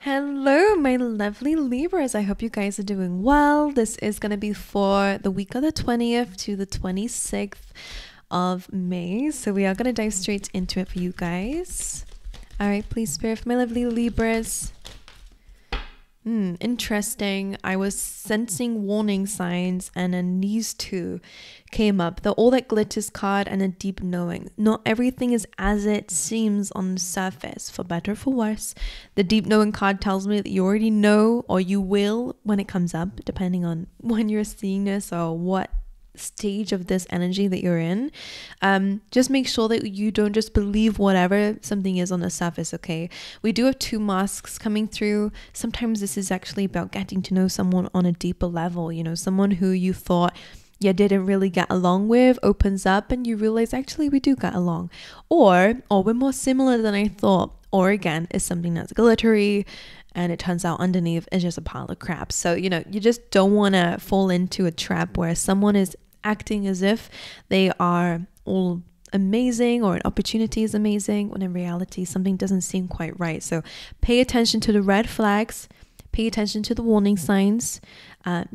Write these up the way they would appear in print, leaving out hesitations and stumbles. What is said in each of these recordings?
Hello, my lovely Libras. I hope you guys are doing well. This is going to be for the week of the 20th to the 26th of May. So we are going to dive straight into it for you guys. All right, please, Spirit, for my lovely Libras. Interesting. I was sensing warning signs, and then these two came up. The All That Glitters card and a Deep Knowing. Not everything is as it seems on the surface, for better or for worse. The Deep Knowing card tells me that you already know, or you will when it comes up, depending on when you're seeing this or what stage of this energy that you're in. Just make sure that you don't just believe whatever something is on the surface. Okay, we do have two masks coming through. Sometimes this is actually about getting to know someone on a deeper level, you know, someone who you thought you didn't really get along with opens up and you realize actually we do get along, or we're more similar than I thought, or again is something that's glittery and it turns out underneath is just a pile of crap. So you know, you just don't want to fall into a trap where someone is acting as if they are all amazing or an opportunity is amazing when in reality something doesn't seem quite right. So pay attention to the red flags, pay attention to the warning signs,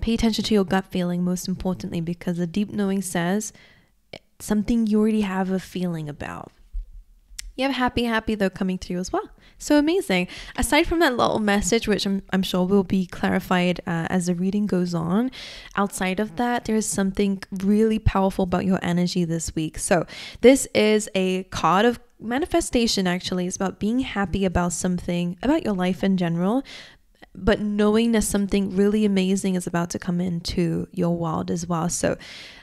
pay attention to your gut feeling most importantly, because the Deep Knowing says something you already have a feeling about. You have happy though coming through as well. So amazing. Aside from that little message, which I'm sure will be clarified as the reading goes on, outside of that, there is something really powerful about your energy this week. So this is a card of manifestation. Actually, it's about being happy about something, about your life in general, but knowing that something really amazing is about to come into your world as well. So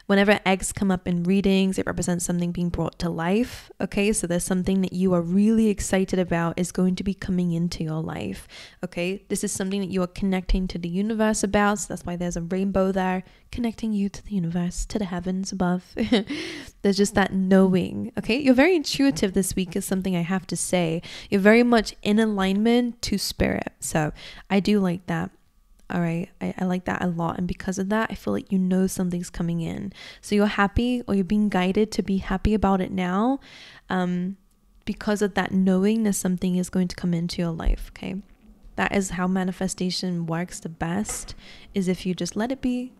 whenever eggs come up in readings, it represents something being brought to life. Okay, so there's something that you are really excited about is going to be coming into your life. Okay, this is something that you are connecting to the universe about. So that's why there's a rainbow there, connecting you to the universe, to the heavens above. There's just that knowing. Okay, you're very intuitive this week is something I have to say. You're very much in alignment to spirit. So I do like that. All right, I like that a lot, and because of that I feel like you know something's coming in, so you're happy, or you're being guided to be happy about it now, because of that knowing that something is going to come into your life. Okay, that is how manifestation works the best, is if you just let it be.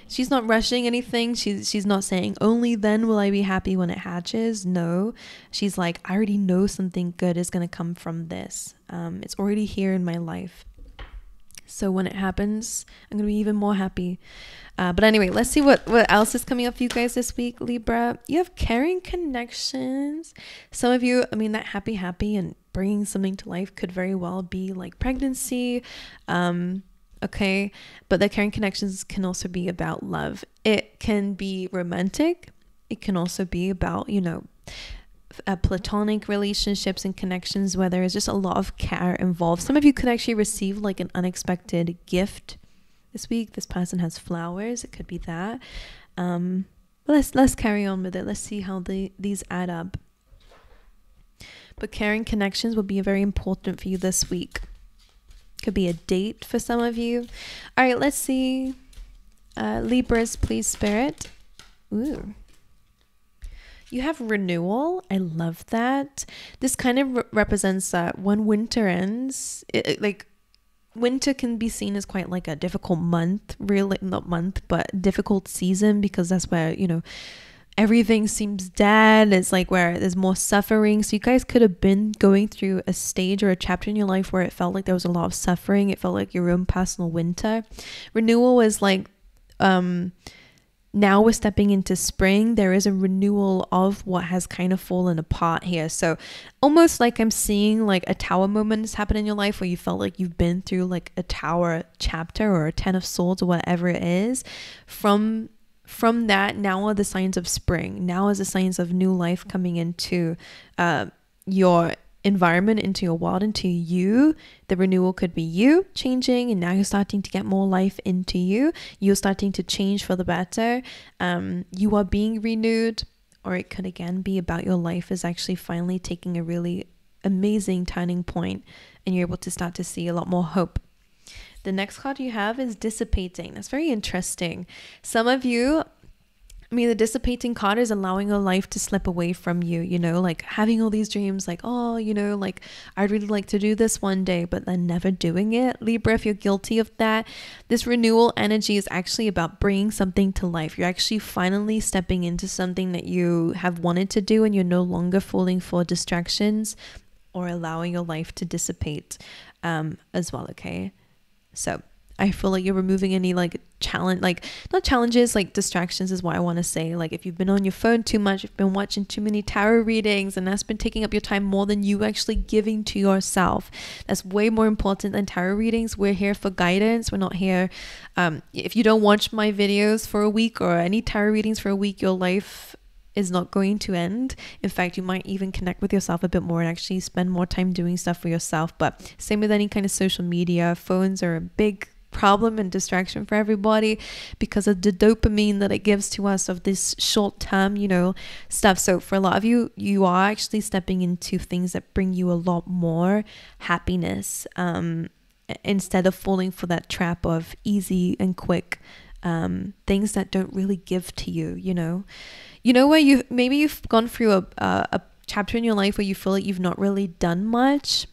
She's not rushing anything. She's not saying only then will I be happy when it hatches. No, she's like, I already know something good is going to come from this. It's already here in my life. So when it happens, I'm going to be even more happy. But anyway, let's see what else is coming up for you guys this week, Libra. You have caring connections. Some of you, I mean, that happy and bringing something to life could very well be like pregnancy. Okay. But the caring connections can also be about love. It can be romantic. It can also be about, you know, platonic relationships and connections where there is just a lot of care involved. Some of you could actually receive like an unexpected gift this week. This person has flowers. It could be that. But let's carry on with it. Let's see how these add up. But caring connections will be very important for you this week. Could be a date for some of you. All right, let's see. Libras, please, Spirit. Ooh. You have renewal. I love that. This kind of represents that when winter ends, like winter can be seen as quite like a difficult month, really not month, but difficult season, because that's where, you know, everything seems dead. It's like where there's more suffering. So you guys could have been going through a stage or a chapter in your life where it felt like there was a lot of suffering. It felt like your own personal winter. Renewal is like, now we're stepping into spring. There is a renewal of what has kind of fallen apart here. So almost like I'm seeing like a tower moments happen in your life where you felt like you've been through like a tower chapter or a 10 of swords or whatever it is. From that, now are the signs of spring. Now is the signs of new life coming into your environment, into your world, into you. The renewal could be you changing, and now you're starting to get more life into you. You're starting to change for the better. You are being renewed, or it could again be about your life is actually finally taking a really amazing turning point, and you're able to start to see a lot more hope. The next card you have is dissipating. That's very interesting. Some of you I mean, the dissipating card is allowing your life to slip away from you, you know, like having all these dreams like, oh, you know, like I'd really like to do this one day, but then never doing it. Libra, if you're guilty of that, this renewal energy is actually about bringing something to life. You're actually finally stepping into something that you have wanted to do, and you're no longer falling for distractions or allowing your life to dissipate as well. Okay. So I feel like you're removing any like challenge, like not challenges, like distractions is what I want to say. Like if you've been on your phone too much, you've been watching too many tarot readings, and that's been taking up your time more than you actually giving to yourself. That's way more important than tarot readings. We're here for guidance. We're not here. If you don't watch my videos for a week or any tarot readings for a week, your life is not going to end. In fact, you might even connect with yourself a bit more and actually spend more time doing stuff for yourself. But same with any kind of social media. Phones are a big problem and distraction for everybody because of the dopamine that it gives to us of this short term, you know, stuff. So for a lot of you, you are actually stepping into things that bring you a lot more happiness, instead of falling for that trap of easy and quick things that don't really give to you, you know, where you've gone through a chapter in your life where you feel like you've not really done much.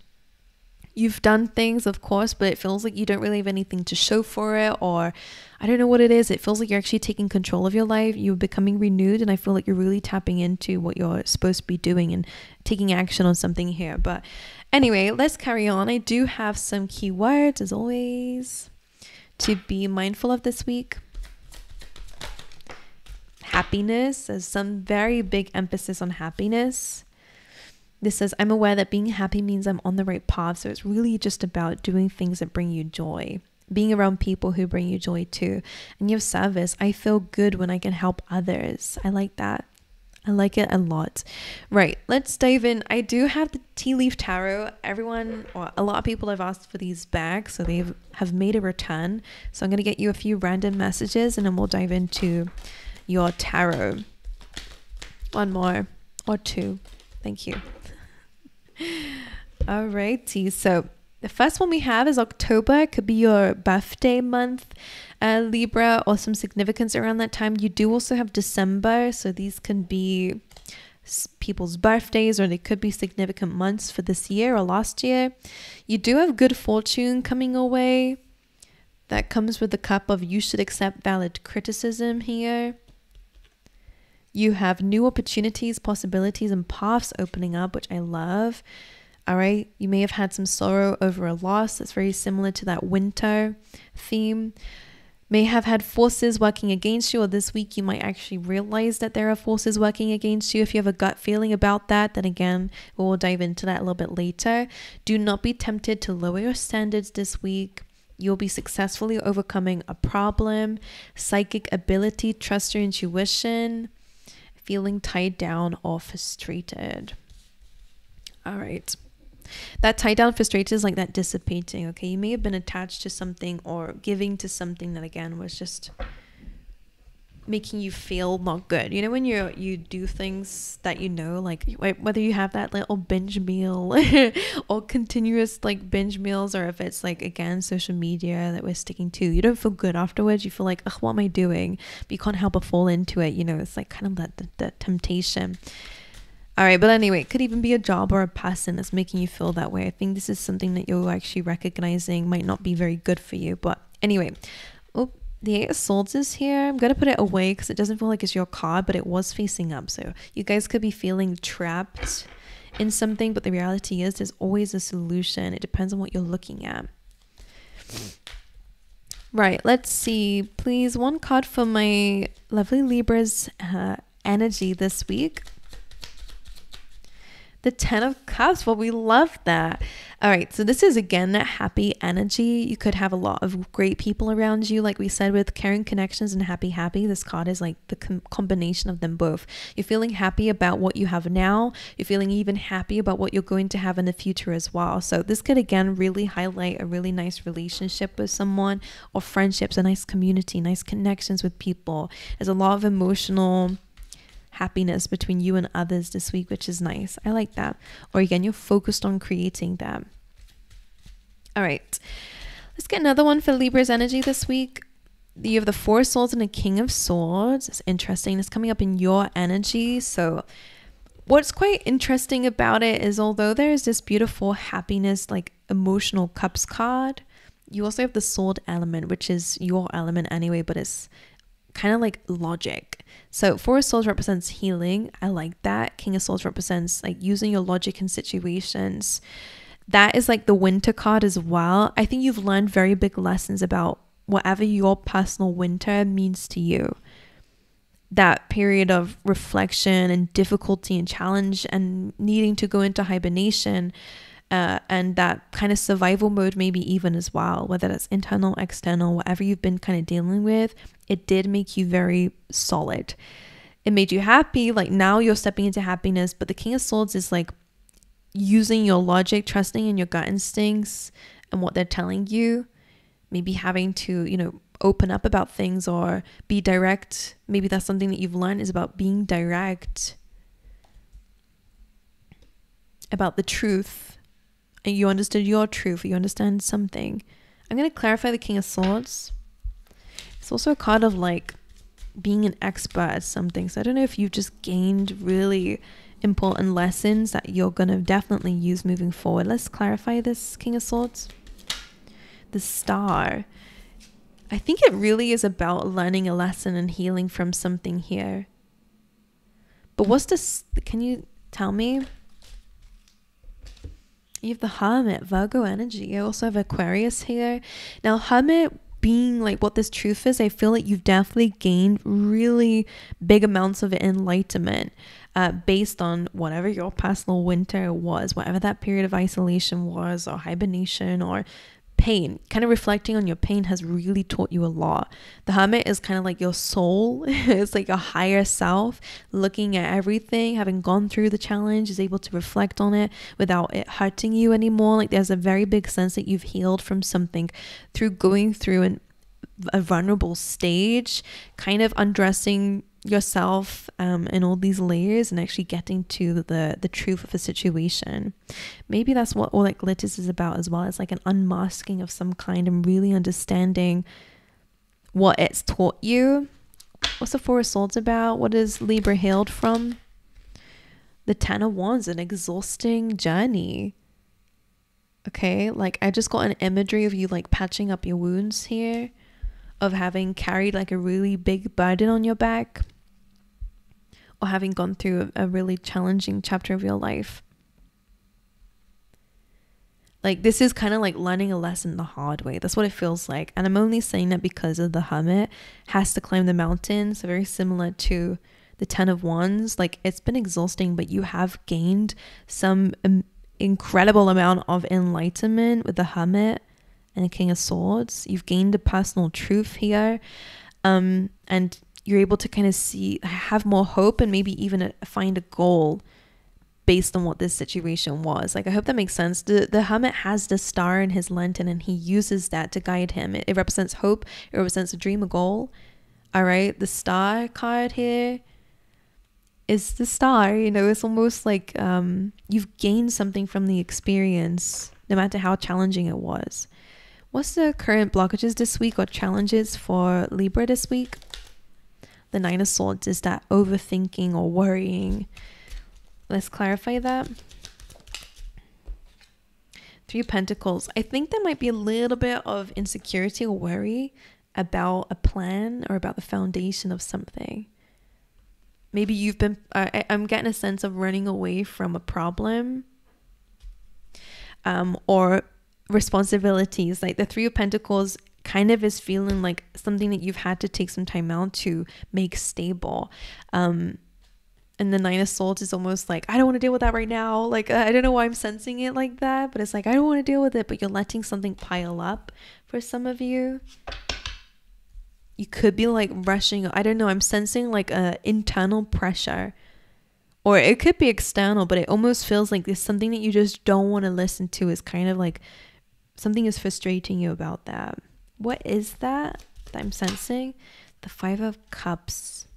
You've done things, of course, but it feels like you don't really have anything to show for it, or I don't know what it is. It feels like you're actually taking control of your life. You're becoming renewed, and I feel like you're really tapping into what you're supposed to be doing and taking action on something here. But anyway, let's carry on. I do have some keywords, as always, to be mindful of this week. Happiness. There's some very big emphasis on happiness. This says, I'm aware that being happy means I'm on the right path. So it's really just about doing things that bring you joy, being around people who bring you joy too. And your service, I feel good when I can help others. I like that. I like it a lot. Right, let's dive in. I do have the Tea Leaf Tarot. Everyone, or a lot of people have asked for these back, so they have made a return. So I'm going to get you a few random messages and then we'll dive into your tarot. One more or two. Thank you. Alrighty, so the first one we have is October. It could be your birthday month, Libra, or some significance around that time. You do also have December, so these can be people's birthdays, or they could be significant months for this year or last year. You do have good fortune coming away. That comes with the cup of you should accept valid criticism here. You have new opportunities, possibilities, and paths opening up, which I love. All right. You may have had some sorrow over a loss. That's very similar to that winter theme. May have had forces working against you, or this week you might actually realize that there are forces working against you. If you have a gut feeling about that, then again, we'll dive into that a little bit later. Do not be tempted to lower your standards this week. You'll be successfully overcoming a problem. Psychic ability, trust your intuition. Feeling tied down or frustrated. All right. That tied down, frustrated is like that dissipating. Okay. You may have been attached to something or giving to something that again was just making you feel not good. You know, when you do things that, you know, like whether you have that little binge meal or continuous like binge meals, or if it's like, again, social media that we're sticking to, you don't feel good afterwards. You feel like, ugh, what am I doing? But you can't help but fall into it. You know, it's like kind of that temptation. All right. But anyway, it could even be a job or a person that's making you feel that way. I think this is something that you're actually recognizing might not be very good for you. But anyway, the Eight of Swords is here. I'm going to put it away because it doesn't feel like it's your card, but it was facing up. So you guys could be feeling trapped in something, but the reality is there's always a solution. It depends on what you're looking at. Right, let's see. Please, one card for my lovely Libra's energy this week. The 10 of Cups. Well, we love that. All right. So this is, again, that happy energy. You could have a lot of great people around you. Like we said, with caring connections and happy. This card is like the combination of them both. You're feeling happy about what you have now. You're feeling even happy about what you're going to have in the future as well. So this could, again, really highlight a really nice relationship with someone, or friendships, a nice community, nice connections with people. There's a lot of emotional happiness between you and others this week, which is nice. I like that. Or again, you're focused on creating that. All right, let's get another one for Libra's energy this week. You have the Four of Swords and the King of Swords. It's interesting. It's coming up in your energy. So what's quite interesting about it is, although there's this beautiful happiness, like emotional cups card, you also have the sword element, which is your element anyway, but it's kind of like logic. So Four of Swords represents healing. I like that. King of Swords represents like using your logic in situations. That is like the winter card as well. I think you've learned very big lessons about whatever your personal winter means to you. That period of reflection and difficulty and challenge and needing to go into hibernation, and that kind of survival mode maybe even as well, whether that's internal, external, whatever you've been kind of dealing with, it did make you very solid. It made you happy, like now you're stepping into happiness. But the King of Swords is like using your logic, trusting in your gut instincts and what they're telling you, maybe having to, you know, open up about things or be direct. Maybe that's something that you've learned, is about being direct about the truth. And you understood your truth, you understand something. I'm going to clarify the King of Swords. It's also a card of like being an expert at something. So I don't know if you've just gained really important lessons that you're going to definitely use moving forward. Let's clarify this King of Swords. The Star. I think it really is about learning a lesson and healing from something here. But what's this? Can you tell me? You have the Hermit, Virgo energy. I also have Aquarius here. Now, Hermit being like what this truth is, I feel like you've definitely gained really big amounts of enlightenment based on whatever your personal winter was, whatever that period of isolation was, or hibernation, or pain. Kind of reflecting on your pain has really taught you a lot. The Hermit is kind of like your soul. It's like a higher self looking at everything, having gone through the challenge, is able to reflect on it without it hurting you anymore. Like there's a very big sense that you've healed from something through going through a vulnerable stage, kind of undressing yourself in all these layers and actually getting to the truth of a situation. Maybe that's what all that glitters is about as well. It's like an unmasking of some kind and really understanding what it's taught you. What's the Four of Swords about? What is Libra healed from? The Ten of Wands, an exhausting journey. Okay, like I just got an imagery of you like patching up your wounds here, of having carried like a really big burden on your back, or having gone through a really challenging chapter of your life. Like this is kind of like learning a lesson the hard way. That's what it feels like. And I'm only saying that because of the Hermit has to climb the mountain. So very similar to the Ten of Wands. Like it's been exhausting, but you have gained some incredible amount of enlightenment with the Hermit and the King of Swords. You've gained a personal truth here, and you're able to kind of have more hope, and maybe even find a goal based on what this situation was. Like I hope that makes sense. The Hermit has the star in his lantern, and he uses that to guide him. It represents hope. It represents a dream, a goal. All right, the Star card here is the star. You know, it's almost like you've gained something from the experience, no matter how challenging it was. What's the current blockages this week or challenges for Libra this week? The Nine of Swords is that overthinking or worrying. Let's clarify that. Three of Pentacles. I think there might be a little bit of insecurity or worry about a plan or about the foundation of something. Maybe you've been, I'm getting a sense of running away from a problem or responsibilities. Like the Three of Pentacles kind of is feeling like something that you've had to take some time out to make stable. And the Nine of Swords is almost like, I don't want to deal with that right now. Like, I don't know why I'm sensing it like that, but it's like, I don't want to deal with it, but you're letting something pile up for some of you. You could be like rushing. I don't know. I'm sensing like a internal pressure, or it could be external, but it almost feels like there's something that you just don't want to listen to. Is kind of like something is frustrating you about that. What is that I'm sensing? The Five of Cups.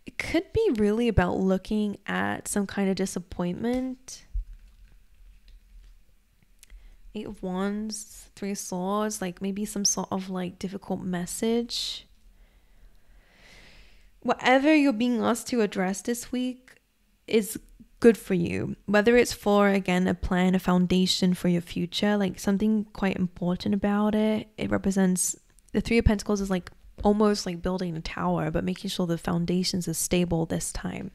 It could be really about looking at some kind of disappointment. Eight of Wands, Three of Swords, like maybe some sort of like difficult message whatever you're being asked to address this week is good for you, whether it's for, again, a plan, a foundation for your future, like something quite important about it. It represents the Three of Pentacles is like almost like building a tower, but making sure the foundations are stable this time.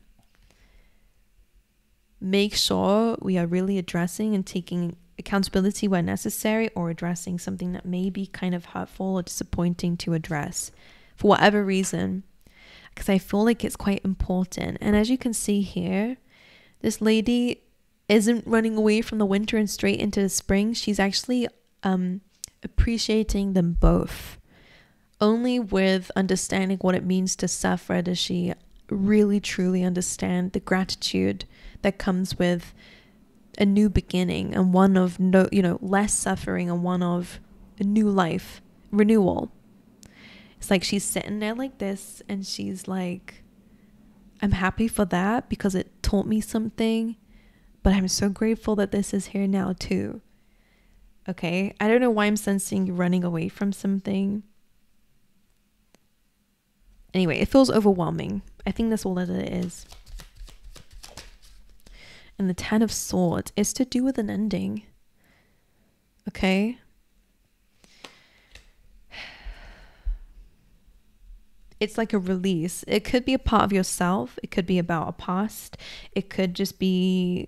Make sure we are really addressing and taking accountability where necessary, or addressing something that may be kind of hurtful or disappointing to address for whatever reason, because I feel like it's quite important. And as you can see here, this lady isn't running away from the winter and straight into the spring. She's actually appreciating them both. Only with understanding what it means to suffer does she really truly understand the gratitude that comes with a new beginning, and one of less suffering, and one of a new life, renewal. It's like she's sitting there like this and she's like, I'm happy for that because it taught me something, but I'm so grateful that this is here now too. Okay, I don't know why I'm sensing you running away from something. Anyway, it feels overwhelming. I think that's all that it is. And the Ten of Swords is to do with an ending. Okay? It's like a release. It could be a part of yourself. It could be about a past. It could just be,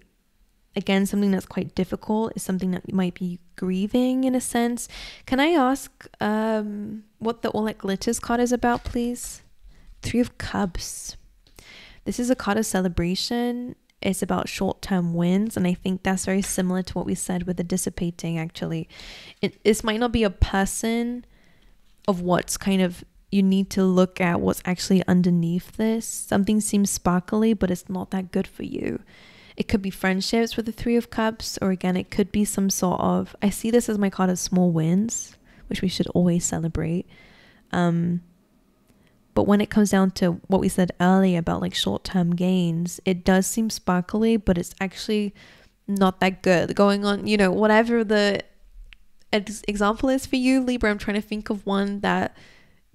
again, something that's quite difficult. It's something that you might be grieving in a sense. Can I ask what the All That Glitters card is about, please? Three of Cups. This is a card of celebration. It's about short-term wins, and I think that's very similar to what we said with the dissipating, actually. This might not be a person of what's kind of, you need to look at what's actually underneath this. Something seems sparkly, but it's not that good for you. It could be friendships with the Three of Cups, or again, it could be some sort of, I see this as my card of small wins, which we should always celebrate. But when it comes down to what we said earlier about like short-term gains, it does seem sparkly, but it's actually not that good. Going on, whatever the example is for you, Libra, I'm trying to think of one that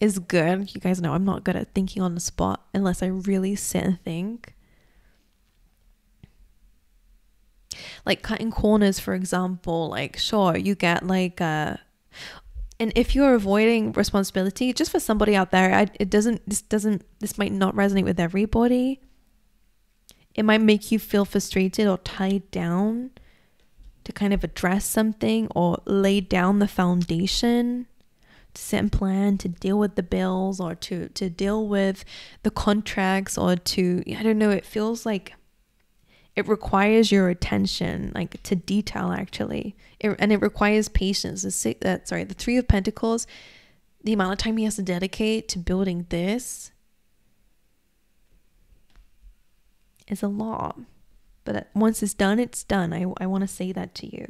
is good. You guys know I'm not good at thinking on the spot unless I really sit and think. Like cutting corners, for example, like sure, you get like and if you're avoiding responsibility, just for somebody out there, this might not resonate with everybody. It might make you feel frustrated or tied down to kind of address something or lay down the foundation to sit and plan, to deal with the bills, or to deal with the contracts, or to, I don't know, it feels like it requires your attention, like to detail actually. And it requires patience. The Three of Pentacles, the amount of time he has to dedicate to building this is a lot. But once it's done, it's done. I want to say that to you.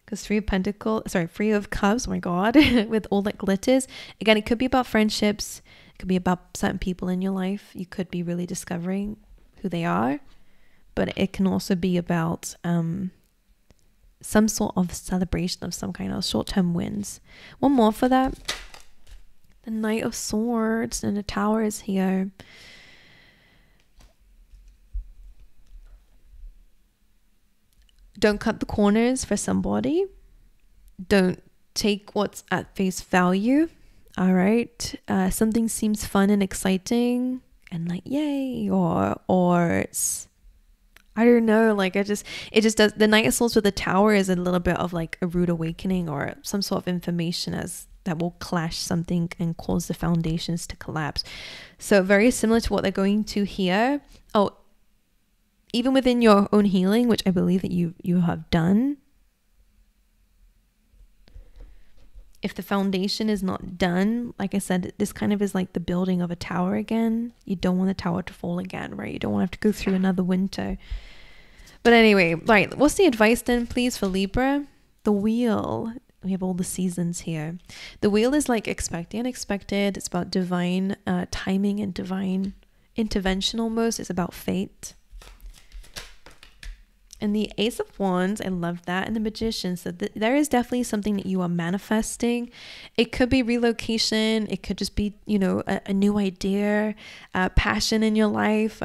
Because Three of Cups, oh my God, with All That Glitters. Again, it could be about friendships. It could be about certain people in your life. You could be really discovering who they are. But it can also be about some sort of celebration of some kind of short-term wins. One more for that. The Knight of Swords and the Tower is here. Don't cut the corners for somebody. Don't take what's at face value. All right. Something seems fun and exciting and like, yay, or it's, I don't know, like it just does. The Knight of Swords with the Tower is a little bit of like a rude awakening or some sort of information that will clash something and cause the foundations to collapse. So very similar to what they're going to here. Oh, even within your own healing, which I believe that you have done, if the foundation is not done, like I said, this kind of is like the building of a tower again. You don't want the tower to fall again, right? You don't want to have to go through another winter. But anyway, right, what's the advice then, please, for Libra? The Wheel. We have all the seasons here. The Wheel is like expect the unexpected. It's about divine timing and divine intervention almost. It's about fate. And the Ace of Wands, I love that. And the Magician. So there is definitely something that you are manifesting. It could be relocation. It could just be, you know, a new idea, passion in your life,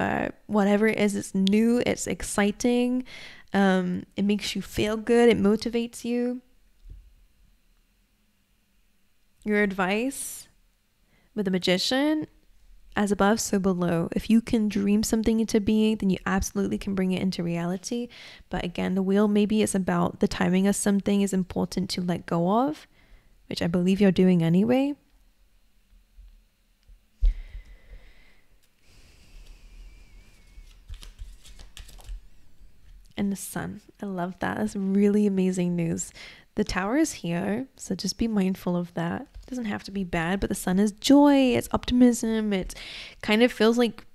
whatever it is. It's new. It's exciting. It makes you feel good. It motivates you. Your advice with the Magician: as above, so below. If you can dream something into being, then you absolutely can bring it into reality. But again, the wheel, maybe it's about the timing of something is important to let go of, which I believe you're doing anyway. And the Sun. I love that. That's really amazing news. The Tower is here, so just be mindful of that. It doesn't have to be bad, but the Sun is joy, it's optimism. It kind of feels like,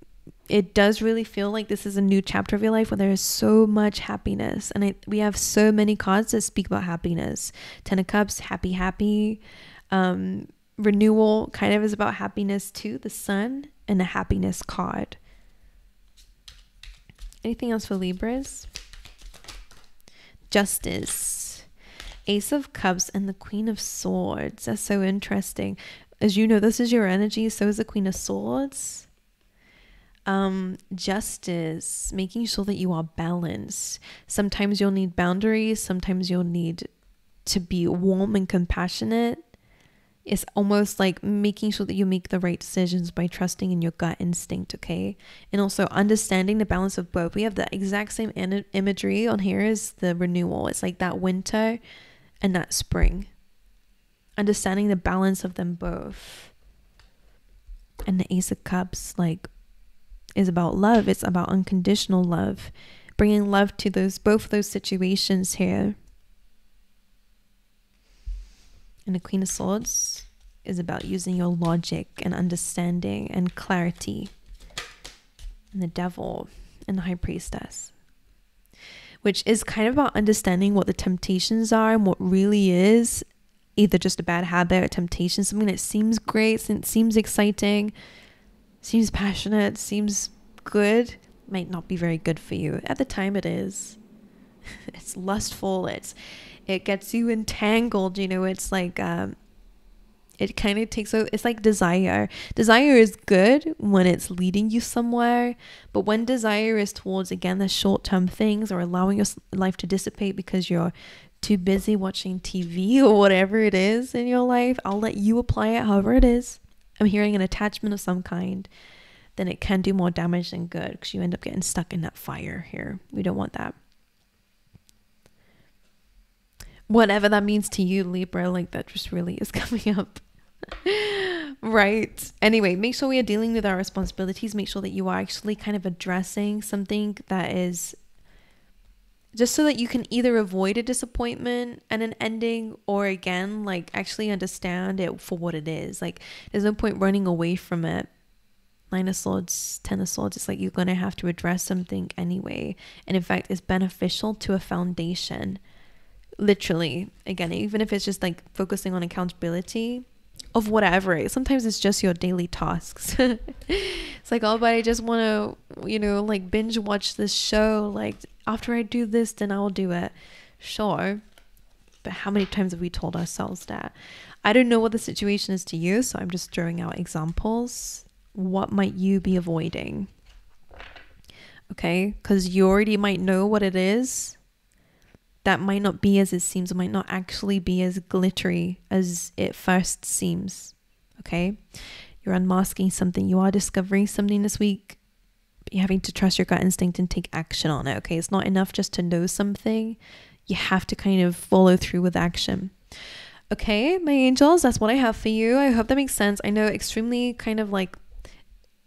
it does really feel like this is a new chapter of your life where there is so much happiness. And we have so many cards that speak about happiness. Ten of Cups, happy. Renewal kind of is about happiness too. The Sun and the happiness card. Anything else for Libras? Justice. Ace of Cups and the Queen of Swords. That's so interesting. As you know, this is your energy. So is the Queen of Swords. Justice. Making sure that you are balanced. Sometimes you'll need boundaries. Sometimes you'll need to be warm and compassionate. It's almost like making sure that you make the right decisions by trusting in your gut instinct, okay? And also understanding the balance of both. We have the exact same imagery on here as the renewal. It's like that winter and that spring. Understanding the balance of them both. And the Ace of Cups, like, is about love. It's about unconditional love. Bringing love to both those situations here. And the Queen of Swords is about using your logic and understanding and clarity. And the Devil and the High Priestess, which is kind of about understanding what the temptations are and what really is either just a bad habit or temptation, something that seems great, seems exciting, seems passionate, seems good, might not be very good for you. At the time it is. It's lustful, it gets you entangled, you know. It's like it kind of takes it's like desire is good when it's leading you somewhere, but when desire is towards, again, the short-term things or allowing your life to dissipate because you're too busy watching TV or whatever it is in your life, I'll let you apply it however it is. I'm hearing an attachment of some kind, then it can do more damage than good because you end up getting stuck in that fire here. We don't want that. Whatever that means to you, Libra, like that just really is coming up. Right. Anyway, make sure we are dealing with our responsibilities. Make sure that you are actually kind of addressing something that is just so that you can either avoid a disappointment and an ending, or again, like actually understand it for what it is. Like there's no point running away from it. Nine of Swords, Ten of Swords, it's like you're going to have to address something anyway. And in fact, it's beneficial to a foundation. Literally, again, even if it's just like focusing on accountability of whatever, sometimes it's just your daily tasks. It's like, oh, but I just want to, you know, like binge watch this show. Like after I do this, then I'll do it. Sure. But how many times have we told ourselves that? I don't know what the situation is to you, so I'm just throwing out examples. What might you be avoiding? Okay, because you already might know what it is. That might not be as it seems. It might not actually be as glittery as it first seems. Okay? You're unmasking something. You are discovering something this week. You're having to trust your gut instinct and take action on it. Okay? It's not enough just to know something. You have to kind of follow through with action. Okay, my angels, that's what I have for you. I hope that makes sense. I know extremely kind of like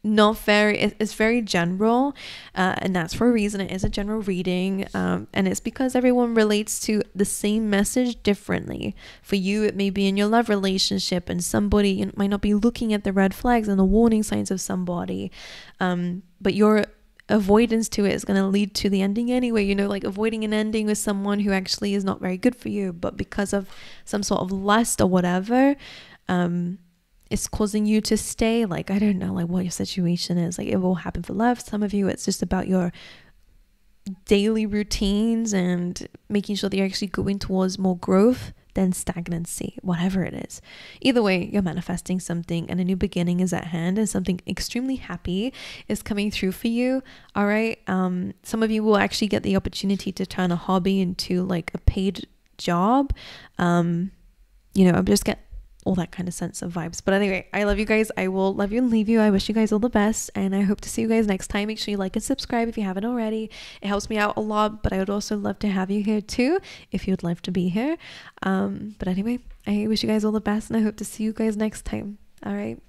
not very, it's very general, and that's for a reason. It is a general reading, and it's because everyone relates to the same message differently. For you, it may be in your love relationship, and somebody might not be looking at the red flags and the warning signs of somebody, but your avoidance to it is going to lead to the ending anyway. You know, like avoiding an ending with someone who actually is not very good for you, but because of some sort of lust or whatever, it's causing you to stay. Like, I don't know, like what your situation is. Like, it will happen for love. Some of you, it's just about your daily routines and making sure that you're actually going towards more growth than stagnancy, whatever it is. Either way, you're manifesting something and a new beginning is at hand, and something extremely happy is coming through for you. All right. Some of you will actually get the opportunity to turn a hobby into like a paid job. I'm just get all that kind of sense of vibes. But anyway, I love you guys. I will love you and leave you. I wish you guys all the best, and I hope to see you guys next time. Make sure you like and subscribe if you haven't already. It helps me out a lot, but I would also love to have you here too if you'd love to be here. But anyway, I wish you guys all the best, and I hope to see you guys next time. All right.